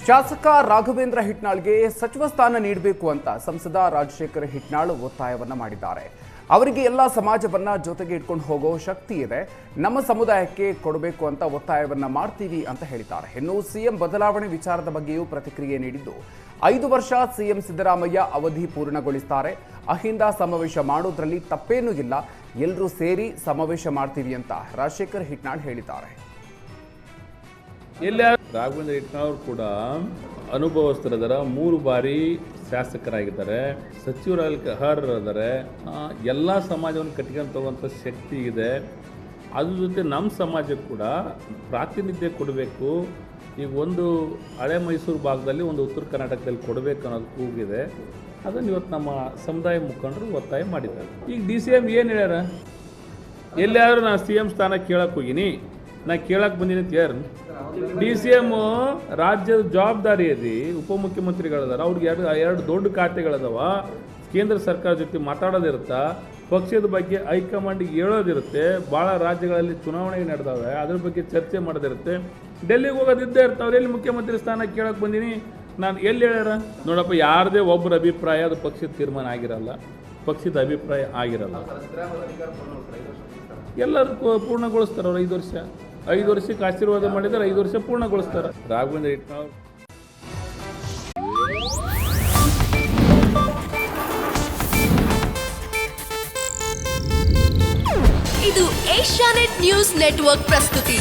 ಶಾಸಕ ರಾಘವೇಂದ್ರ ಹಿಟ್ನಾಳ್ಗೆ ಸಚಿವ ಸ್ಥಾನ ನೀಡಬೇಕು ಅಂತ ಸಂಸದ ರಾಜಶೇಖರ ಹಿಟ್ನಾಳ್ ಒತ್ತಾಯವನ್ನ ಮಾಡಿದ್ದಾರೆ. ಅವರಿಗೆ ಎಲ್ಲ ಸಮಾಜವನ್ನ ಜೊತೆಗೆ ಇಟ್ಕೊಂಡು ಹೋಗೋ ಶಕ್ತಿ ಇದೆ, ನಮ್ಮ ಸಮುದಾಯಕ್ಕೆ ಕೊಡಬೇಕು ಅಂತ ಒತ್ತಾಯವನ್ನ ಮಾಡ್ತೀವಿ ಅಂತ ಹೇಳಿದ್ದಾರೆ. ಇನ್ನು ಸಿಎಂ ಬದಲಾವಣೆ ವಿಚಾರದ ಬಗ್ಗೆಯೂ ಪ್ರತಿಕ್ರಿಯೆ ನೀಡಿದ್ದು, 5 ವರ್ಷ ಸಿಎಂ ಸಿದ್ದರಾಮಯ್ಯ ಅವಧಿ ಪೂರ್ಣಗೊಳಿಸ್ತಾರೆ, ಅಹಿಂದ ಸಮಾವೇಶ ಮಾಡೋದ್ರಲ್ಲಿ ತಪ್ಪೇನೂ ಇಲ್ಲ, ಎಲ್ಲರೂ ಸೇರಿ ಸಮಾವೇಶ ಮಾಡ್ತೀವಿ ಅಂತ ರಾಜಶೇಖರ ಹಿಟ್ನಾಳ್ ಹೇಳಿದ್ದಾರೆ. ರಾಘವೇಂದ್ರ ಹಿಟ್ನಾಳ್ ಕೂಡ ಅನುಭವಸ್ಥರಿದ್ದಾರೆ, 3 ಬಾರಿ ಶಾಸಕರಾಗಿದ್ದಾರೆ, ಸಚಿವರಾಗಲಿಕ್ಕೆ ಅರ್ಹರಿದ್ದಾರೆ, ಎಲ್ಲ ಸಮಾಜವನ್ನು ಕಟ್ಕೊಂಡು ತಗುವಂಥ ಶಕ್ತಿ ಇದೆ. ಅದ್ರ ಜೊತೆ ನಮ್ಮ ಸಮಾಜಕ್ಕೆ ಕೂಡ ಪ್ರಾತಿನಿಧ್ಯ ಕೊಡಬೇಕು. ಈಗ ಒಂದು ಹಳೆ ಮೈಸೂರು ಭಾಗದಲ್ಲಿ, ಒಂದು ಉತ್ತರ ಕರ್ನಾಟಕದಲ್ಲಿ ಕೊಡಬೇಕು ಅನ್ನೋದು ಕೂಗಿದೆ. ಅದನ್ನು ಇವತ್ತು ನಮ್ಮ ಸಮುದಾಯ ಮುಖಂಡರು ಒತ್ತಾಯ ಮಾಡಿದ್ದಾರೆ. ಈಗ DCM ಏನು ಹೇಳ್ಯಾರ, ಎಲ್ಲಾದರೂ ನಾನು CM ಸ್ಥಾನ ಕೇಳಕ್ಕೆ ಹೋಗಿನಿ, ನಾ ಕೇಳಕ್ಕೆ ಬಂದೀನಿ ಅಂತ ಯಾರು? DCM ರಾಜ್ಯದ ಜವಾಬ್ದಾರಿ ಇದೆ, ಉಪಮುಖ್ಯಮಂತ್ರಿಗಳದಾರ, ಅವ್ರಿಗೆ ಎರಡು ದೊಡ್ಡ ಖಾತೆಗಳದಾವ, ಕೇಂದ್ರ ಸರ್ಕಾರ ಜೊತೆ ಮಾತಾಡೋದಿರುತ್ತಾ, ಪಕ್ಷದ ಬಗ್ಗೆ ಹೈಕಮಾಂಡಿಗೆ ಹೇಳೋದಿರುತ್ತೆ, ಭಾಳ ರಾಜ್ಯಗಳಲ್ಲಿ ಚುನಾವಣೆ ನಡೆದಾವೆ, ಅದ್ರ ಬಗ್ಗೆ ಚರ್ಚೆ ಮಾಡೋದಿರುತ್ತೆ, ಡೆಲ್ಲಿಗೆ ಹೋಗೋದಿದ್ದೇ ಇರ್ತಾವ್ರೆ. ಎಲ್ಲಿ ಮುಖ್ಯಮಂತ್ರಿ ಸ್ಥಾನ ಕೇಳಕ್ಕೆ ಬಂದೀನಿ ನಾನು ಎಲ್ಲಿ ಹೇಳ್ಯಾರ? ನೋಡಪ್ಪ, ಯಾರದೇ ಒಬ್ಬರ ಅಭಿಪ್ರಾಯ ಅದು ಪಕ್ಷದ ತೀರ್ಮಾನ ಆಗಿರಲ್ಲ, ಪಕ್ಷದ ಅಭಿಪ್ರಾಯ ಆಗಿರಲ್ಲ. ಎಲ್ಲರೂ ಪೂರ್ಣಗೊಳಿಸ್ತಾರೆ ಅವ್ರು. 5 ವರ್ಷಕ್ಕೆ ಆಶೀರ್ವಾದ ಮಾಡಿದರೆ 5 ವರ್ಷ ಪೂರ್ಣಗೊಳಿಸ್ತಾರೆ. ರಾಘವೇಂದ್ರ ಹಿಟ್ನಾಳ್ ಇದು ಏಷ್ಯಾನೆಟ್ ನ್ಯೂಸ್ ನೆಟ್ವರ್ಕ್ ಪ್ರಸ್ತುತಿ.